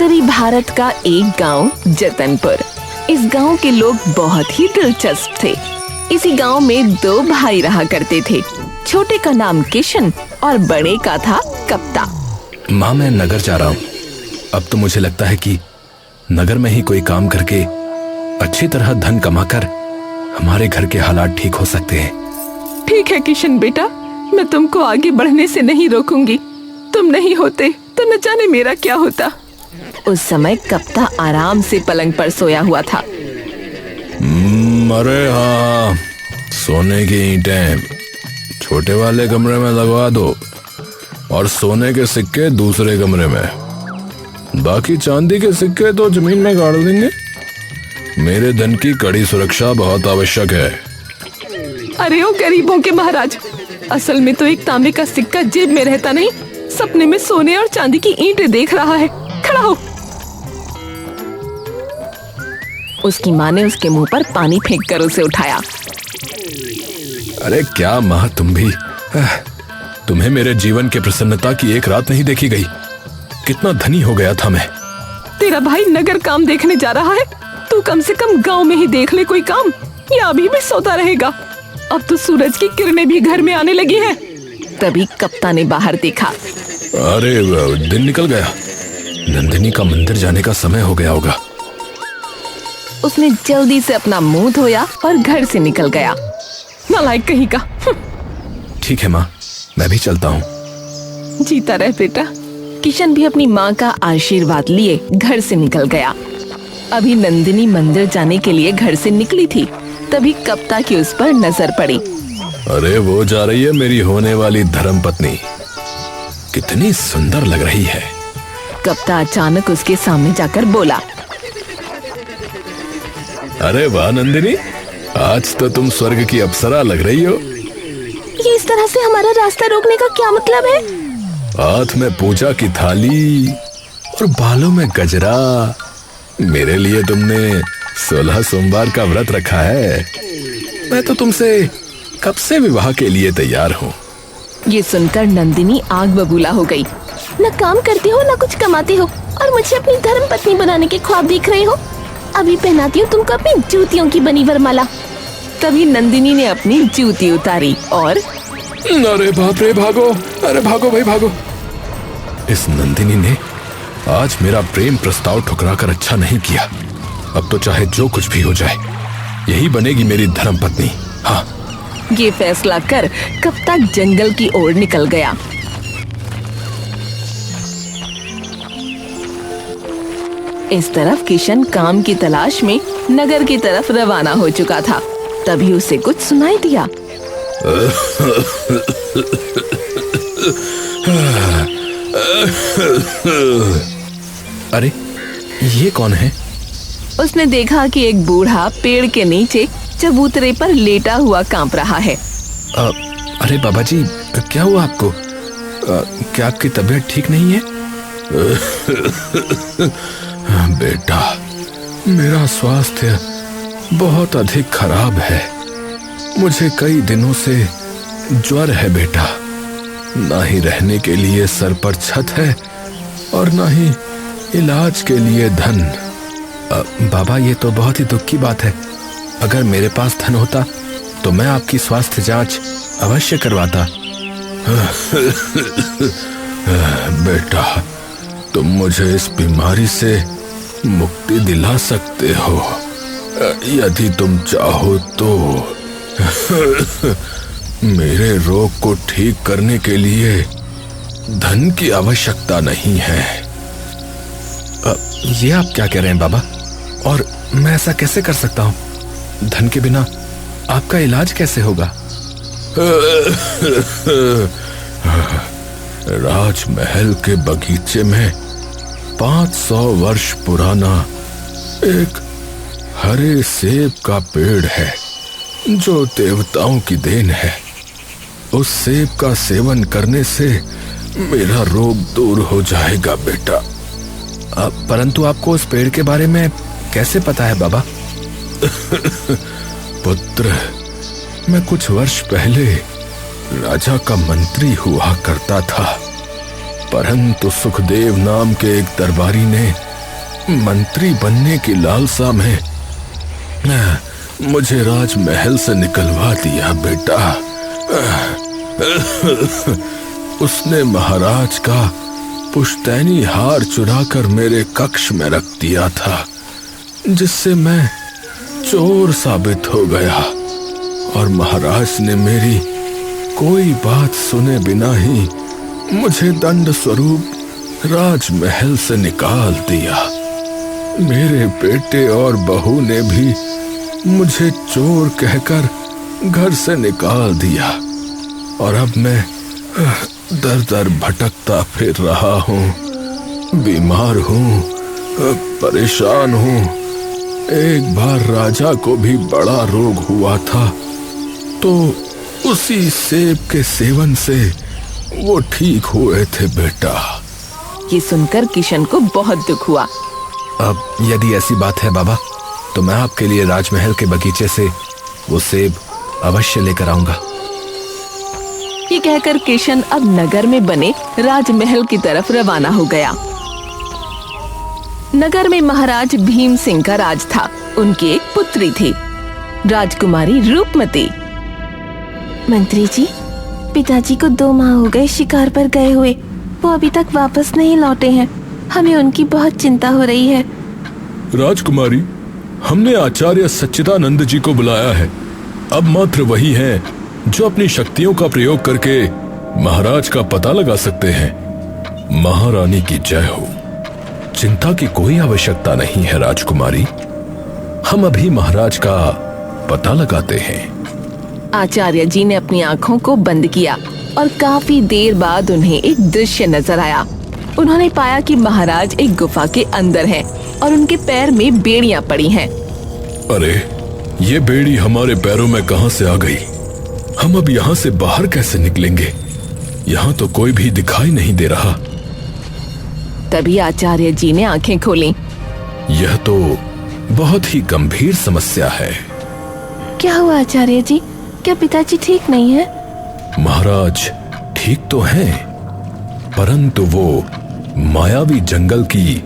उत्तरी भारत का एक गांव जतनपुर। इस गांव के लोग बहुत ही दिलचस्प थे। इसी गांव में दो भाई रहा करते थे। छोटे का नाम किशन और बड़े का था कप्ता। माँ, मैं नगर जा रहा हूँ। अब तो मुझे लगता है कि नगर में ही कोई काम करके अच्छी तरह धन कमाकर हमारे घर के हालात ठीक हो सकते हैं। ठीक है किशन बेटा, मैं तुमको आगे बढ़ने से नहीं रोकूंगी। तुम नहीं होते तो न जाने मेरा क्या होता। उस समय कप्ता आराम से पलंग पर सोया हुआ था। अरे हाँ, सोने की ईंटें छोटे वाले कमरे में लगवा दो और सोने के सिक्के दूसरे कमरे में। बाकी चांदी के सिक्के तो जमीन में गाड़ देंगे। मेरे धन की कड़ी सुरक्षा बहुत आवश्यक है। अरे ओ गरीबों के महाराज, असल में तो एक तांबे का सिक्का जेब में रहता नहीं, सपने में सोने और चांदी की ईंटें देख रहा है। खड़ा हो। उसकी माँ ने उसके मुंह पर पानी फेंककर उसे उठाया। अरे क्या माँ, तुम भी? तुम्हें मेरे जीवन के प्रसन्नता की एक रात नहीं देखी गई। कितना धनी हो गया था मैं। तेरा भाई नगर काम देखने जा रहा है, तू कम से कम गांव में ही देख ले कोई काम, या अभी भी सोता रहेगा? अब तो सूरज की किरणें भी घर में आने लगी है। तभी कप्ता ने बाहर देखा। अरे दिन निकल गया। नंदिनी का मंदिर जाने का समय हो गया होगा। उसने जल्दी से अपना मुंह धोया और घर से निकल गया। नालायक कहीं का। ठीक है माँ, मैं भी चलता हूँ। जीता रहे बेटा। किशन भी अपनी माँ का आशीर्वाद लिए घर से निकल गया। अभी नंदिनी मंदिर जाने के लिए घर से निकली थी, तभी कप्ता की उस पर नजर पड़ी। अरे वो जा रही है मेरी होने वाली धर्मपत्नी। कितनी सुंदर लग रही है। कप्ता अचानक उसके सामने जाकर बोला। अरे वाह नंदिनी, आज तो तुम स्वर्ग की अप्सरा लग रही हो। ये इस तरह से हमारा रास्ता रोकने का क्या मतलब है? हाथ में पूजा की थाली और बालों में गजरा। मेरे लिए तुमने 16 सोमवार का व्रत रखा है। मैं तो तुमसे कब से विवाह के लिए तैयार हूँ। ये सुनकर नंदिनी आग बबूला हो गई। न काम करती हो न कुछ कमाती हो और मुझे अपनी धर्म पत्नी बनाने के ख्वाब देख रही हो। अभी पहनाती हूँ तुमको अपनी जूतियों की बनी वरमाला। तभी नंदिनी ने अपनी जूती उतारी और अरे बाप रे, भागो! अरे भागो भाई भागो! इस नंदिनी ने आज मेरा प्रेम प्रस्ताव ठुकरा कर अच्छा नहीं किया। अब तो चाहे जो कुछ भी हो जाए, यही बनेगी मेरी धर्मपत्नी। हाँ। ये फैसला कर कप्ता जंगल की ओर निकल गया। इस तरफ किशन काम की तलाश में नगर की तरफ रवाना हो चुका था। तभी उसे कुछ सुनाई दिया। अरे ये कौन है? उसने देखा कि एक बूढ़ा पेड़ के नीचे चबूतरे पर लेटा हुआ कांप रहा है। अरे बाबा जी, क्या हुआ आपको? क्या आपकी तबीयत ठीक नहीं है? बेटा, मेरा स्वास्थ्य बहुत अधिक खराब है। मुझे कई दिनों से ज्वर है बेटा। ना ही रहने के लिए सर पर छत है और ना ही इलाज के लिए धन। बाबा, ये तो बहुत ही दुख की बात है। अगर मेरे पास धन होता तो मैं आपकी स्वास्थ्य जांच अवश्य करवाता। बेटा, तुम मुझे इस बीमारी से मुक्ति दिला सकते हो यदि तुम चाहो तो। मेरे रोग को ठीक करने के लिए धन की आवश्यकता नहीं है। ये आप क्या कह रहे हैं बाबा? और मैं ऐसा कैसे कर सकता हूँ? धन के बिना आपका इलाज कैसे होगा? राजमहल के बगीचे में 500 वर्ष पुराना एक हरे सेब का पेड़ है जो देवताओं की देन है। उस सेब का सेवन करने से मेरा रोग दूर हो जाएगा बेटा। परंतु आपको उस पेड़ के बारे में कैसे पता है बाबा? पुत्र, मैं कुछ वर्ष पहले राजा का मंत्री हुआ करता था, परंतु सुखदेव नाम के एक दरबारी ने मंत्री बनने की लालसा में मुझे राजमहल से निकलवा दिया बेटा। उसने महाराज का पुश्तैनी हार चुराकर मेरे कक्ष में रख दिया था, जिससे मैं चोर साबित हो गया और महाराज ने मेरी कोई बात सुने बिना ही मुझे दंड स्वरूप राजमहल से निकाल दिया। मेरे बेटे और बहू ने भी मुझे चोर कहकर घर से निकाल दिया और अब मैं दर दर भटकता फिर रहा हूँ, बीमार हूँ, परेशान हूँ। एक बार राजा को भी बड़ा रोग हुआ था, तो उसी सेब के सेवन से वो ठीक हुए थे बेटा। ये सुनकर किशन को बहुत दुख हुआ। अब यदि ऐसी बात है बाबा, तो मैं आपके लिए राजमहल के बगीचे से वो सेब अवश्य लेकर आऊंगा। ये कहकर किशन अब नगर में बने राजमहल की तरफ रवाना हो गया। नगर में महाराज भीम सिंह का राज था। उनकी एक पुत्री थी, राजकुमारी रूपमती। मंत्री जी, पिताजी को 2 माह हो गए शिकार पर गए हुए, वो अभी तक वापस नहीं लौटे हैं। हमें उनकी बहुत चिंता हो रही है। राजकुमारी, हमने आचार्य सच्चिदानंद जी को बुलाया है। अब मात्र वही हैं जो अपनी शक्तियों का प्रयोग करके महाराज का पता लगा सकते हैं। महारानी की जय हो। चिंता की कोई आवश्यकता नहीं है राजकुमारी, हम अभी महाराज का पता लगाते हैं। आचार्य जी ने अपनी आंखों को बंद किया और काफी देर बाद उन्हें एक दृश्य नजर आया। उन्होंने पाया कि महाराज एक गुफा के अंदर हैं और उनके पैर में बेड़ियां पड़ी हैं। अरे, ये बेड़ी हमारे पैरों में कहां से आ गई? हम अब यहाँ से बाहर कैसे निकलेंगे? यहाँ तो कोई भी दिखाई नहीं दे रहा। तभी आचार्य जी ने आंखें खोली। यह तो बहुत ही गंभीर समस्या है। क्या हुआ आचार्य जी? क्या पिताजी ठीक नहीं है? महाराज ठीक तो हैं, परंतु वो मायावी जंगल की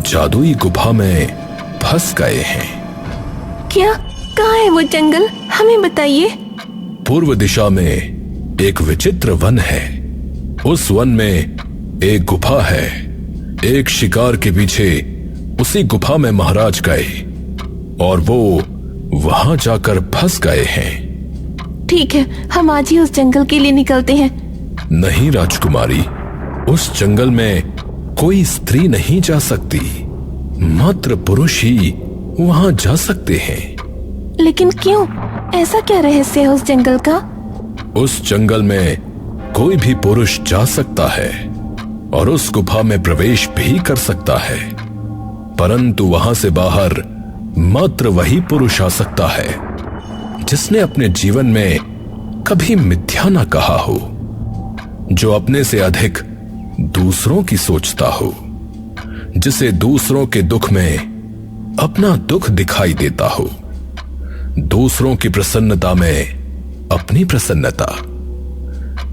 जादुई गुफा में फंस गए हैं। क्या? कहाँ है वो जंगल? हमें बताइए। पूर्व दिशा में एक विचित्र वन है। उस वन में एक गुफा है। एक शिकार के पीछे उसी गुफा में महाराज गए और वो वहां जाकर फंस गए हैं। ठीक है, हम आज ही उस जंगल के लिए निकलते हैं। नहीं राजकुमारी, उस जंगल में कोई स्त्री नहीं जा सकती, मात्र पुरुष ही वहां जा सकते हैं। लेकिन क्यों? ऐसा क्या रहस्य है उस जंगल का? उस जंगल में कोई भी पुरुष जा सकता है और उस गुफा में प्रवेश भी कर सकता है, परंतु वहां से बाहर मात्र वही पुरुष आ सकता है जिसने अपने जीवन में कभी मिथ्या न कहा हो, जो अपने से अधिक दूसरों की सोचता हो, जिसे दूसरों के दुख में अपना दुख दिखाई देता हो, दूसरों की प्रसन्नता में अपनी प्रसन्नता।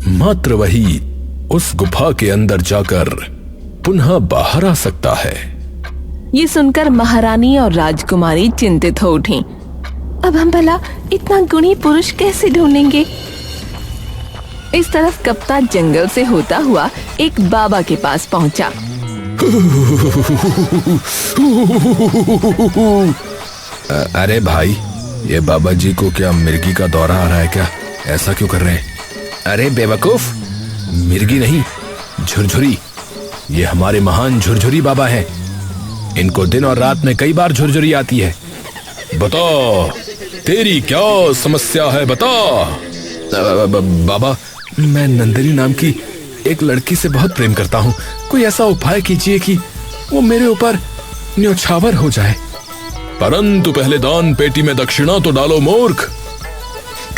मात्र वही उस गुफा के अंदर जाकर पुनः बाहर आ सकता है। ये सुनकर महारानी और राजकुमारी चिंतित हो उठी। अब हम भला इतना गुणी पुरुष कैसे ढूंढेंगे? इस तरफ कप्ता जंगल से होता हुआ एक बाबा के पास पहुंचा। अरे भाई, ये बाबा जी को क्या मिर्गी का दौरा आ रहा है क्या? ऐसा क्यों कर रहे हैं? अरे बेवकूफ, मिर्गी नहीं, झुरझुरी। ये हमारे महान झुरझुरी बाबा हैं। इनको दिन और रात में कई बार झुरझुरी आती है। बता, तेरी क्या समस्या है, बता। बाबा, मैं नंदिनी नाम की एक लड़की से बहुत प्रेम करता हूँ। कोई ऐसा उपाय कीजिए कि वो मेरे ऊपर न्यौछावर हो जाए। परंतु पहले दान पेटी में दक्षिणा तो डालो मूर्ख।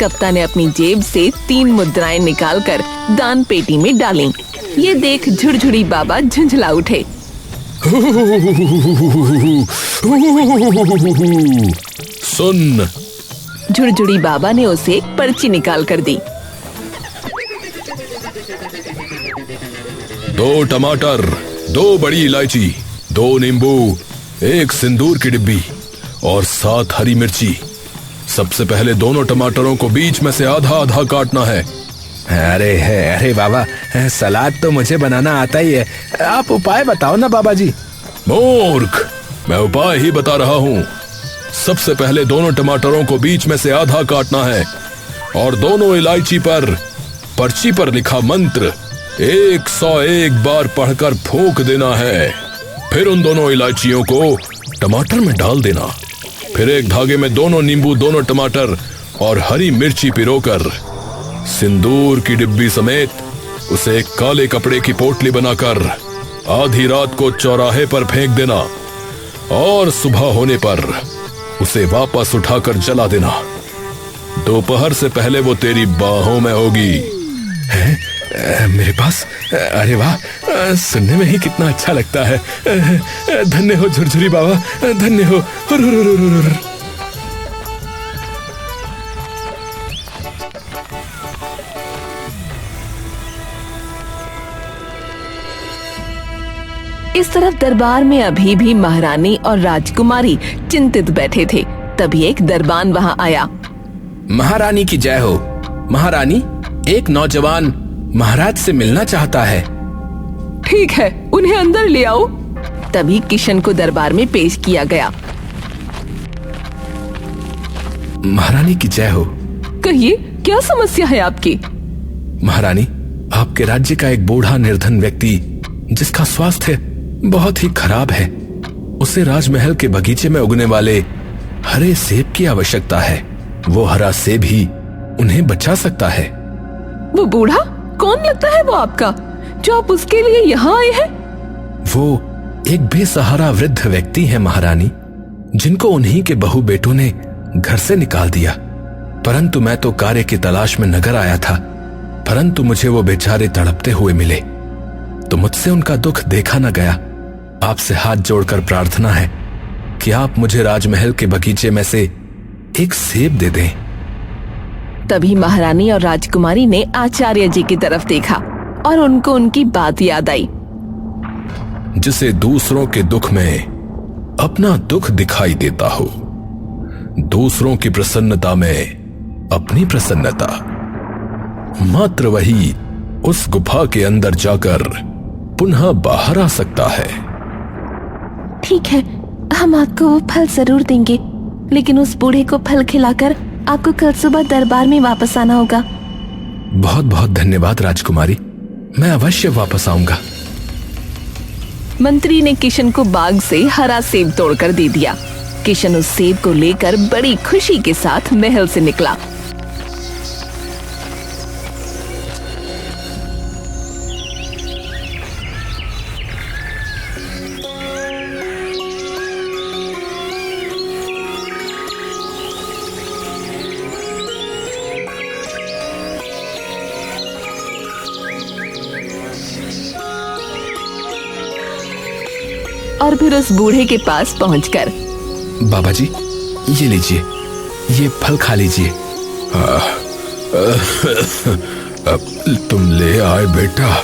कप्तान ने अपनी जेब से 3 मुद्राएं निकालकर दान पेटी में डाली। ये देख झुरझुरी बाबा झुंझला उठे। सुन, झुरझुरी बाबा ने उसे एक पर्ची निकाल कर दी। 2 टमाटर, 2 बड़ी इलायची, 2 नींबू, 1 सिंदूर की डिब्बी और 7 हरी मिर्ची। सबसे पहले दोनों टमाटरों को बीच में से आधा आधा काटना है। अरे बाबा, सलाद तो मुझे बनाना आता ही है, आप उपाय बताओ ना बाबा जी। मूर्ख, मैं उपाय ही बता रहा हूँ। सबसे पहले दोनों टमाटरों को बीच में से आधा काटना है और दोनों इलायची पर पर्ची पर लिखा मंत्र 101 बार पढ़कर फूंक देना है। फिर उन दोनों इलायचियों को टमाटर में डाल देना। फिर एक धागे में दोनों नींबू, दोनों टमाटर और हरी मिर्ची पिरोकर सिंदूर की डिब्बी समेत उसे एक काले कपड़े की पोटली बनाकर आधी रात को चौराहे पर फेंक देना और सुबह होने पर उसे वापस उठाकर जला देना। दोपहर से पहले वो तेरी बाहों में होगी। मेरे पास? अरे वाह, सुनने में ही कितना अच्छा लगता है। धन्य हो झुरझुरी बाबा, धन्य हो। इस तरफ दरबार में अभी भी महारानी और राजकुमारी चिंतित बैठे थे। तभी एक दरबान वहां आया। महारानी की जय हो। महारानी, एक नौजवान महाराज से मिलना चाहता है। ठीक है, उन्हें अंदर ले आओ। तभी किशन को दरबार में पेश किया गया। महारानी की जय हो। कहिए, क्या समस्या है आपकी? महारानी, आपके राज्य का एक बूढ़ा निर्धन व्यक्ति जिसका स्वास्थ्य बहुत ही खराब है, उसे राजमहल के बगीचे में उगने वाले हरे सेब की आवश्यकता है। वो हरा सेब ही उन्हें बचा सकता है। वो बूढ़ा कौन लगता है वो आपका, जो आप उसके लिए यहाँ आए हैं? वो एक बेसहारा वृद्ध व्यक्ति है महारानी, जिनको उन्हीं के बहू बेटों ने घर से निकाल दिया। परंतु मैं तो कार्य की तलाश में नगर आया था, परंतु मुझे वो बेचारे तड़पते हुए मिले तो मुझसे उनका दुख देखा न गया। आपसे हाथ जोड़कर प्रार्थना है कि आप मुझे राजमहल के बगीचे में से एक सेब दे दें। तभी महारानी और राजकुमारी ने आचार्य जी की तरफ देखा और उनको उनकी बात याद आई। जिसे दूसरों के दुख में अपना दुख दिखाई देता हो, दूसरों की प्रसन्नता में अपनी प्रसन्नता, मात्र वही उस गुफा के अंदर जाकर पुनः बाहर आ सकता है। ठीक है, हम आपको वो फल जरूर देंगे, लेकिन उस बूढ़े को फल खिलाकर आपको कल सुबह दरबार में वापस आना होगा। बहुत बहुत धन्यवाद राजकुमारी, मैं अवश्य वापस आऊंगा। मंत्री ने किशन को बाग से हरा सेब तोड़कर दे दिया। किशन उस सेब को लेकर बड़ी खुशी के साथ महल से निकला। और फिर उस बूढ़े के पास पहुंचकर, बाबा जी, ये लीजिए, ये फल खा लीजिए। तुम ले आए बेटा,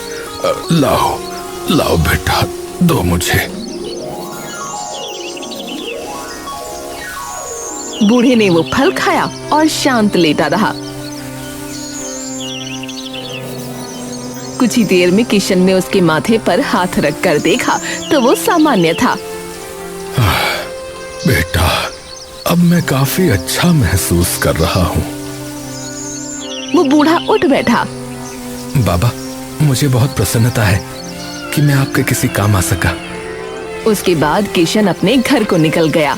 लाओ लाओ बेटा, दो मुझे। बूढ़े ने वो फल खाया और शांत लेटा रहा। कुछ ही देर में किशन ने उसके माथे पर हाथ रखकर देखा तो वो सामान्य था। बेटा, अब मैं काफी अच्छा महसूस कर रहा हूँ। वो बूढ़ा उठ बैठा। बाबा, मुझे बहुत प्रसन्नता है कि मैं आपके किसी काम आ सका। उसके बाद किशन अपने घर को निकल गया।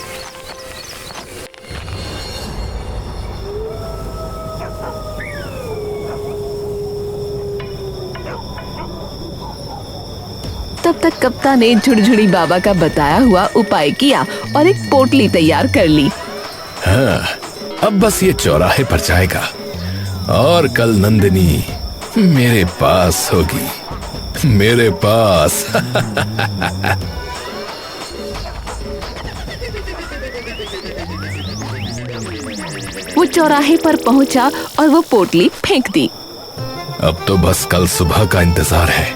तब तक कप्ता ने झुरझुरी बाबा का बताया हुआ उपाय किया और एक पोटली तैयार कर ली। हाँ, अब बस ये चौराहे पर जाएगा और कल नंदिनी मेरे पास होगी, मेरे पास। वो चौराहे पर पहुंचा और वो पोटली फेंक दी। अब तो बस कल सुबह का इंतजार है।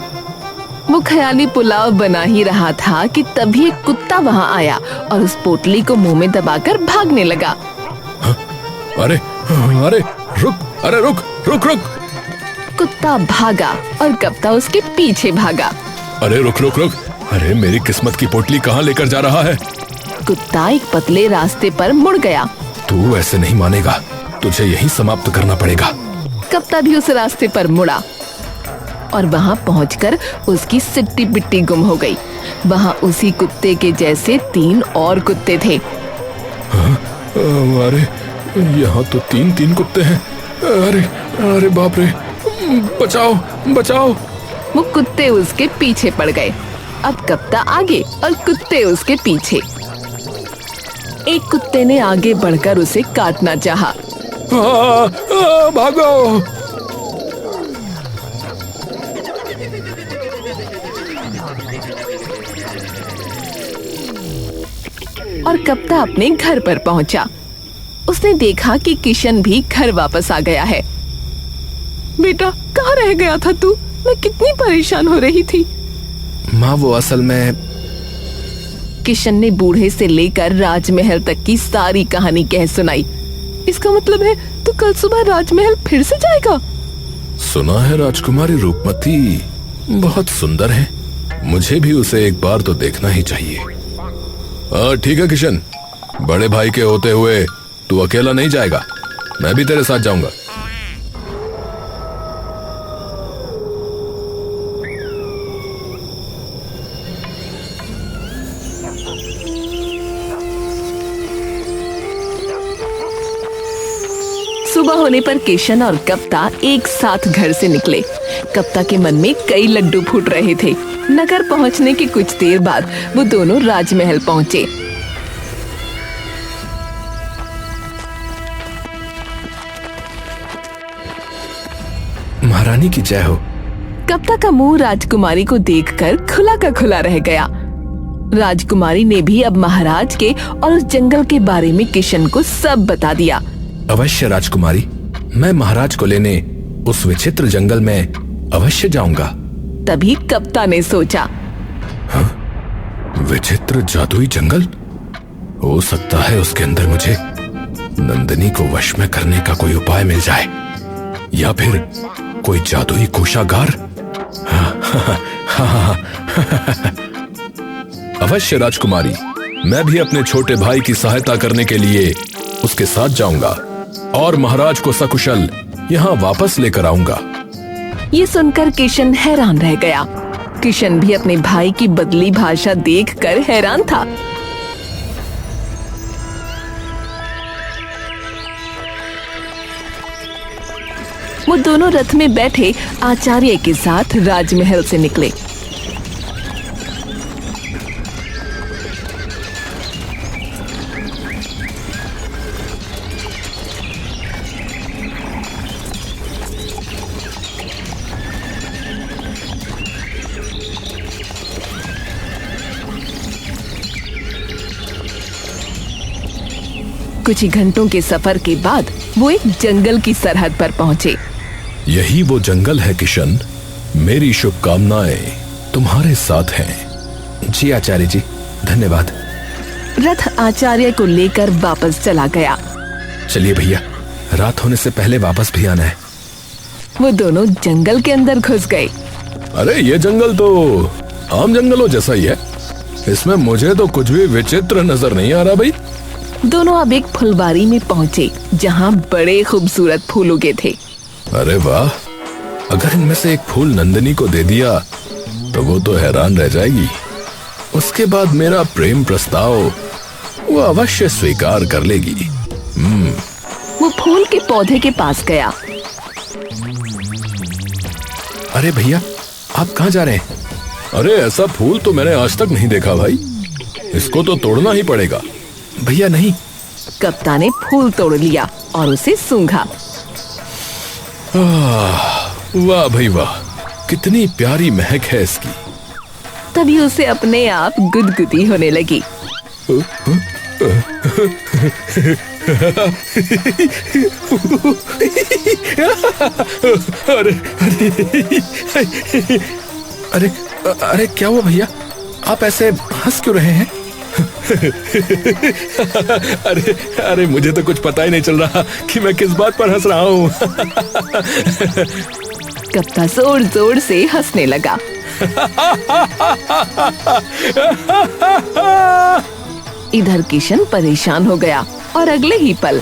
वो ख्याली पुलाव बना ही रहा था कि तभी एक कुत्ता वहाँ आया और उस पोटली को मुंह में दबाकर भागने लगा। अरे अरे रुक रुक रुक। कुत्ता भागा और कप्ता उसके पीछे भागा। अरे रुक रुक रुक, अरे मेरी किस्मत की पोटली कहाँ लेकर जा रहा है? कुत्ता एक पतले रास्ते पर मुड़ गया। तू ऐसे नहीं मानेगा, तुझे यहीं समाप्त करना पड़ेगा। कप्ता भी उस रास्ते पर मुड़ा और वहाँ पहुंचकर उसकी सिट्टी पिट्टी गुम हो गई। वहाँ उसी कुत्ते के जैसे 3 और कुत्ते थे। अरे यहाँ तो 3 कुत्ते हैं। अरे अरे बाप रे, बचाओ बचाओ। वो कुत्ते उसके पीछे पड़ गए। अब कप्ता आगे और कुत्ते उसके पीछे। एक कुत्ते ने आगे बढ़कर उसे काटना चाहा। भागो। और कप्ता अपने घर पर पहुंचा। उसने देखा कि किशन भी घर वापस आ गया है। बेटा, कहाँ रह गया था तू? मैं कितनी परेशान हो रही थी। माँ, वो असल में। किशन ने बूढ़े से लेकर राजमहल तक की सारी कहानी कह सुनाई। इसका मतलब है तू कल सुबह राजमहल फिर से जाएगा? सुना है राजकुमारी रूपमती बहुत सुंदर है, मुझे भी उसे एक बार तो देखना ही चाहिए। ठीक है किशन, बड़े भाई के होते हुए तू अकेला नहीं जाएगा, मैं भी तेरे साथ जाऊंगा। सुबह होने पर किशन और कप्ता एक साथ घर से निकले। कप्ता के मन में कई लड्डू फूट रहे थे। नगर पहुंचने के कुछ देर बाद वो दोनों राजमहल पहुंचे। महारानी की जय हो। कप्ता का मुंह राजकुमारी को देखकर खुला का खुला रह गया। राजकुमारी ने भी अब महाराज के और उस जंगल के बारे में किशन को सब बता दिया। अवश्य राजकुमारी, मैं महाराज को लेने उस विचित्र जंगल में अवश्य जाऊंगा। तभी कप्ता ने सोचा, विचित्र जादुई जंगल? हो सकता है उसके अंदर मुझे नंदिनी को वश में करने का कोई उपाय मिल जाए, या फिर कोई जादुई कोषागार। अवश्य राजकुमारी, मैं भी अपने छोटे भाई की सहायता करने के लिए उसके साथ जाऊंगा और महाराज को सकुशल यहाँ वापस लेकर आऊंगा। ये सुनकर किशन हैरान रह गया। किशन भी अपने भाई की बदली भाषा देखकर हैरान था। वो दोनों रथ में बैठे आचार्य के साथ राजमहल से निकले। कुछ ही घंटों के सफर के बाद वो एक जंगल की सरहद पर पहुंचे। यही वो जंगल है किशन, मेरी शुभकामनाएं तुम्हारे साथ हैं। जी आचार्य जी, धन्यवाद। रथ आचार्य को लेकर वापस चला गया। चलिए भैया, रात होने से पहले वापस भी आना है। वो दोनों जंगल के अंदर घुस गए। अरे ये जंगल तो आम जंगलों जैसा ही है, इसमें मुझे तो कुछ भी विचित्र नजर नहीं आ रहा भाई। दोनों अब एक फुलवारी में पहुंचे जहां बड़े खूबसूरत फूल उगे थे। अरे वाह, अगर इनमें से एक फूल नंदिनी को दे दिया तो वो तो हैरान रह जाएगी। उसके बाद मेरा प्रेम प्रस्ताव वो अवश्य स्वीकार कर लेगी। वो फूल के पौधे के पास गया। अरे भैया, आप कहाँ जा रहे हैं? अरे ऐसा फूल तो मैंने आज तक नहीं देखा भाई, इसको तो तोड़ना ही पड़ेगा। भैया नहीं। कप्ता ने फूल तोड़ लिया और उसे सूंघा। वाह भाई वाह, कितनी प्यारी महक है इसकी। तभी उसे अपने आप गुदगुदी होने लगी। अरे अरे अरे क्या हुआ भैया, आप ऐसे हंस क्यों रहे हैं? अरे अरे मुझे तो कुछ पता ही नहीं चल रहा कि मैं किस बात पर हंस रहा हूँ। कप्ता जोर जोर से हंसने लगा। इधर किशन परेशान हो गया और अगले ही पल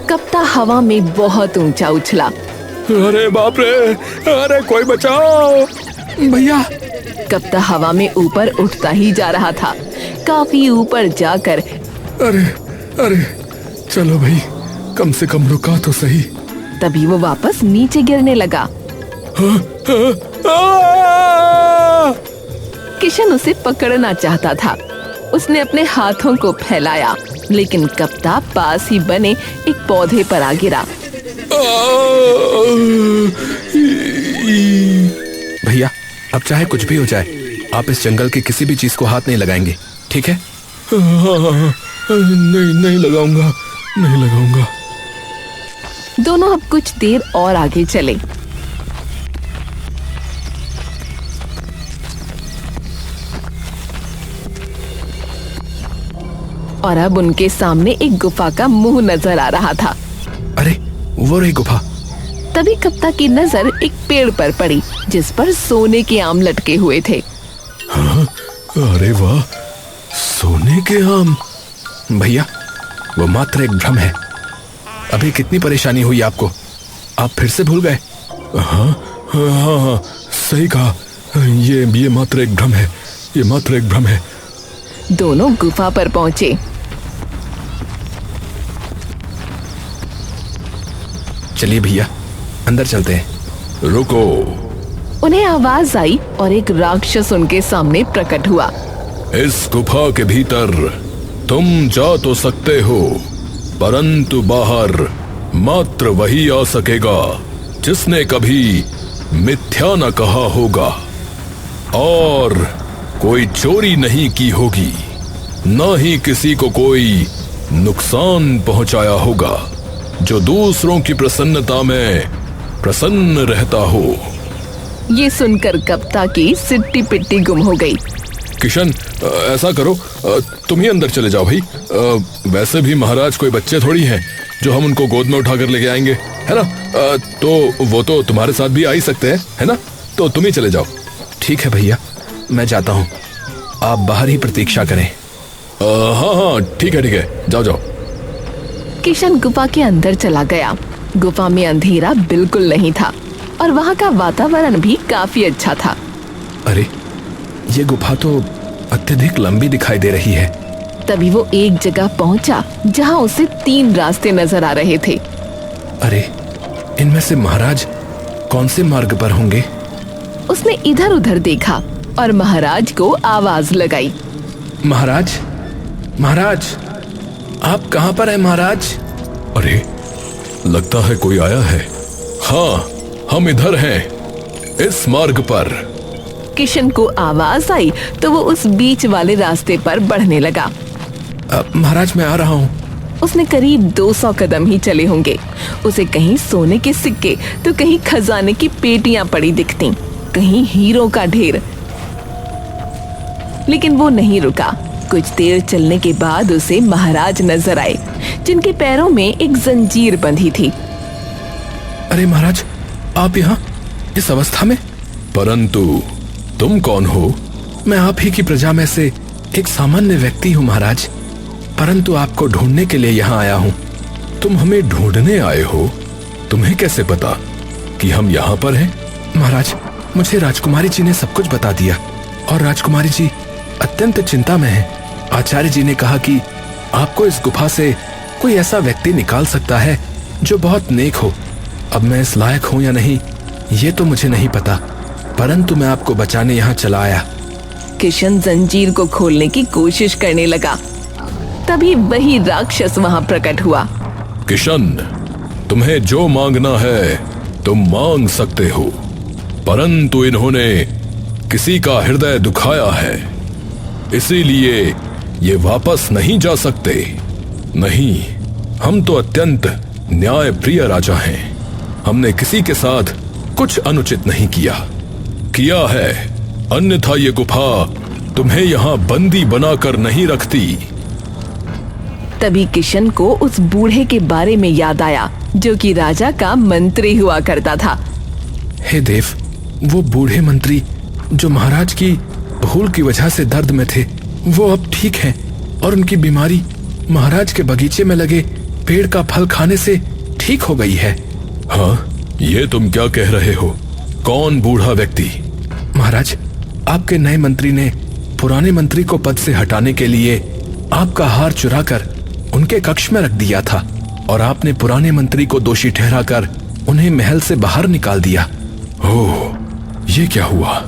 कप्ता हवा में बहुत ऊंचा उछला। अरे बाप रे, अरे कोई बचाओ भैया। कप्ता हवा में ऊपर उठता ही जा रहा था, काफी ऊपर जाकर अरे अरे चलो भाई, कम से कम रुका तो सही। तभी वो वापस नीचे गिरने लगा। किशन उसे पकड़ना चाहता था। उसने अपने हाथों को फैलाया, लेकिन कप्ता पास ही बने एक पौधे पर आ गिरा। भैया अब चाहे कुछ भी हो जाए, आप इस जंगल की किसी भी चीज को हाथ नहीं लगाएंगे, ठीक है? नहीं लगाऊंगा, नहीं लगाऊंगा। दोनों अब कुछ देर और आगे चले। और अब उनके सामने एक गुफा का मुंह नजर आ रहा था। अरे वो रही गुफा। तभी कप्ता की नजर एक पेड़ पर पड़ी, जिस पर सोने के आम लटके हुए थे। हाँ, अरे वाह, सोने के आम। भैया वो मात्र एक भ्रम है। अभी कितनी परेशानी हुई आपको, आप फिर से भूल गए? हाँ हाँ हाँ, सही कहा। ये मात्र एक भ्रम है, ये मात्र एक भ्रम है। दोनों गुफा पर पहुंचे। चलिए भैया अंदर चलते हैं। रुको। उन्हें आवाज आई और एक राक्षस उनके सामने प्रकट हुआ। इस गुफा के भीतर तुम जा तो सकते हो, परंतु बाहर मात्र वही आ सकेगा जिसने कभी मिथ्या न कहा होगा और कोई चोरी नहीं की होगी, न ही किसी को कोई नुकसान पहुंचाया होगा, जो दूसरों की प्रसन्नता में प्रसन्न रहता हो। ये सुनकर कप्ता की सिट्टी पिट्टी गुम हो गई। किशन, ऐसा करो, तुम ही अंदर चले जाओ भाई। वैसे भी महाराज कोई बच्चे थोड़ी हैं जो हम उनको गोद में उठाकर लेके आएंगे, है ना? तो वो तो तुम्हारे साथ भी आ ही सकते हैं, है ना? तो तुम ही चले जाओ। ठीक है भैया, मैं जाता हूँ, आप बाहर ही प्रतीक्षा करें। हाँ हाँ ठीक है, जाओ जाओ। किशन गुफा के अंदर चला गया। गुफा में अंधेरा बिल्कुल नहीं था और वहाँ का वातावरण भी काफी अच्छा था। अरे ये गुफा तो अत्यधिक लंबी दिखाई दे रही है। तभी वो एक जगह पहुंचा जहाँ उसे 3 रास्ते नजर आ रहे थे। अरे इनमें से महाराज कौन से मार्ग पर होंगे? उसने इधर उधर देखा और महाराज को आवाज लगाई। महाराज, महाराज, आप कहाँ पर हैं महाराज? अरे लगता है कोई आया है। हाँ, हम इधर हैं, इस मार्ग पर। किशन को आवाज आई तो वो उस बीच वाले रास्ते पर बढ़ने लगा। महाराज मैं आ रहा हूँ। उसने करीब 200 कदम ही चले होंगे। उसे कहीं सोने के सिक्के तो कहीं खजाने की पेटियां पड़ी दिखती, कहीं हीरों का ढेर। लेकिन वो नहीं रुका। कुछ देर चलने के बाद उसे महाराज नजर आए, जिनके पैरों में एक जंजीर बंधी थी। अरे महाराज, आप यहाँ इस अवस्था में? परंतु तुम कौन हो? मैं आप ही की प्रजा में से एक सामान्य व्यक्ति हूँ महाराज, परंतु आपको ढूंढने के लिए यहाँ आया हूँ। तुम हमें ढूंढने आए हो? तुम्हें कैसे पता कि हम यहाँ पर हैं? महाराज, मुझे राजकुमारी जी ने सब कुछ बता दिया और राजकुमारी जी अत्यंत चिंता में है। आचार्य जी ने कहा कि आपको इस गुफा से कोई ऐसा व्यक्ति निकाल सकता है जो बहुत नेक हो। अब मैं इस लायक हूँ या नहीं ये तो मुझे नहीं पता, परंतु मैं आपको बचाने यहाँ चला आया। किशन जंजीर को खोलने की कोशिश करने लगा। तभी वही राक्षस वहाँ प्रकट हुआ। किशन, तुम्हें जो मांगना है तुम मांग सकते हो, परंतु इन्होंने किसी का हृदय दुखाया है, इसीलिए ये वापस नहीं जा सकते। नहीं, हम तो अत्यंत न्याय प्रिय राजा हैं। हमने किसी के साथ कुछ अनुचित नहीं किया है, अन्यथा ये गुफा तुम्हें यहाँ बंदी बनाकर नहीं रखती। तभी किशन को उस बूढ़े के बारे में याद आया जो कि राजा का मंत्री हुआ करता था। हे देव, वो बूढ़े मंत्री जो महाराज की भूल की वजह से दर्द में थे, वो अब ठीक हैं और उनकी बीमारी महाराज के बगीचे में लगे पेड़ का फल खाने से ठीक हो गई है। हाँ, ये तुम क्या कह रहे हो? कौन बूढ़ा व्यक्ति? महाराज, आपके नए मंत्री ने पुराने मंत्री को पद से हटाने के लिए आपका हार चुराकर उनके कक्ष में रख दिया था और आपने पुराने मंत्री को दोषी ठहराकर उन्हें महल से बाहर निकाल दिया। ओह, ये क्या हुआ?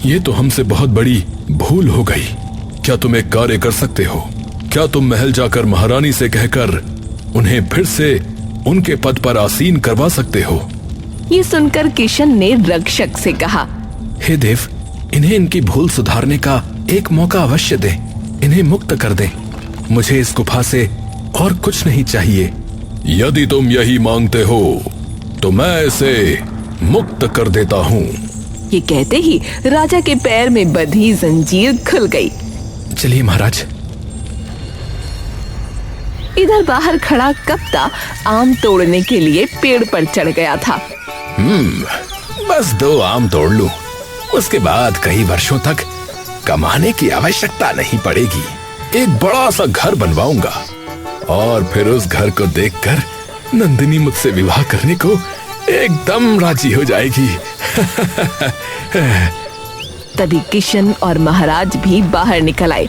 ये तो हमसे बहुत बड़ी भूल हो गई। क्या तुम एक कार्य कर सकते हो? क्या तुम महल जाकर महारानी से कहकर उन्हें फिर से उनके पद पर आसीन करवा सकते हो? ये सुनकर किशन ने रक्षक से कहा, हे देव, इन्हें इनकी भूल सुधारने का एक मौका अवश्य दें, इन्हें मुक्त कर दें। मुझे इस गुफा से और कुछ नहीं चाहिए। यदि तुम यही मांगते हो तो मैं इसे मुक्त कर देता हूँ। ये कहते ही राजा के पैर में बंधी जंजीर खुल गई। चलिए महाराज। इधर बाहर खड़ा कप्ता आम तोड़ने के लिए पेड़ पर चढ़ गया था। बस 2 आम तोड़ लूं, उसके बाद कई वर्षों तक कमाने की आवश्यकता नहीं पड़ेगी। एक बड़ा सा घर बनवाऊंगा और फिर उस घर को देखकर नंदिनी मुझसे विवाह करने को एकदम राजी हो जाएगी। तभी किशन और महाराज भी बाहर निकल आए।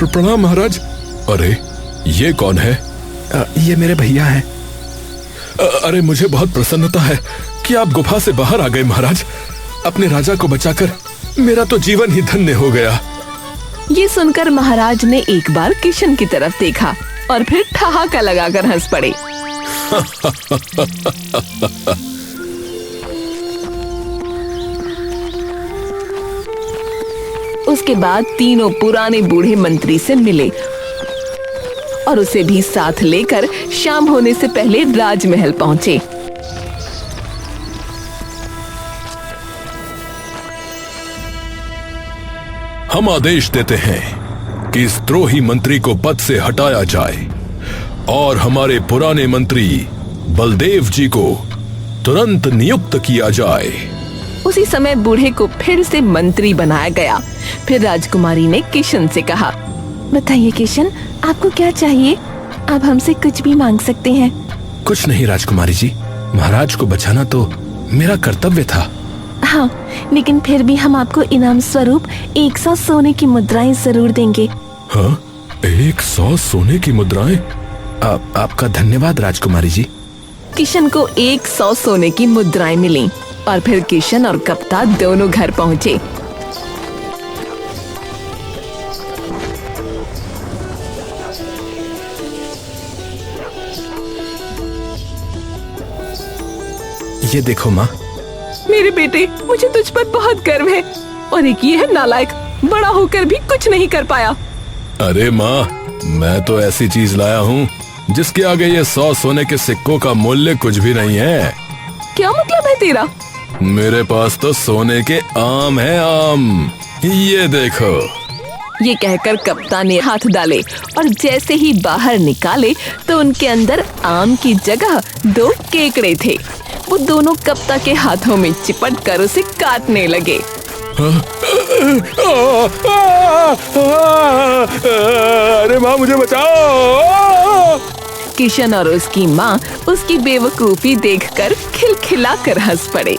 प्रणाम महाराज। अरे, ये कौन है? ये मेरे भैया हैं। अरे, मुझे बहुत प्रसन्नता है कि आप गुफा से बाहर आ गए महाराज। अपने राजा को बचाकर मेरा तो जीवन ही धन्य हो गया। ये सुनकर महाराज ने एक बार किशन की तरफ देखा और फिर ठहाका लगाकर हंस पड़े। उसके बाद तीनों पुराने बूढ़े मंत्री से मिले और उसे भी साथ लेकर शाम होने से पहले राजमहल पहुंचे। हम आदेश देते हैं कि इस द्रोही मंत्री को पद से हटाया जाए और हमारे पुराने मंत्री बलदेव जी को तुरंत नियुक्त किया जाए। उसी समय बूढ़े को फिर से मंत्री बनाया गया। फिर राजकुमारी ने किशन से कहा, बताइए किशन, आपको क्या चाहिए? आप हमसे कुछ भी मांग सकते हैं। कुछ नहीं राजकुमारी जी, महाराज को बचाना तो मेरा कर्तव्य था। हाँ, लेकिन फिर भी हम आपको इनाम स्वरूप 100 सोने की मुद्राएं जरूर देंगे। हाँ, 100 सोने की मुद्राएं? आपका धन्यवाद राजकुमारी जी। किशन को 100 सोने की मुद्राएं मिली और फिर किशन और कप्ता दोनों घर पहुंचे। ये देखो माँ। मेरे बेटे, मुझे तुझ पर बहुत गर्व है। और एक ये है नालायक, बड़ा होकर भी कुछ नहीं कर पाया। अरे माँ, मैं तो ऐसी चीज लाया हूँ जिसके आगे ये 100 सोने के सिक्कों का मूल्य कुछ भी नहीं है। क्या मतलब है तेरा? मेरे पास तो सोने के आम है, आम। ये देखो। ये कहकर कप्तान ने हाथ डाले और जैसे ही बाहर निकाले तो उनके अंदर आम की जगह 2 केकड़े थे। वो दोनों कप्ता के हाथों में चिपट कर उसे काटने लगे। अरे माँ, मुझे बचाओ। किशन और उसकी माँ उसकी बेवकूफी देखकर खिलखिलाकर हंस पड़े।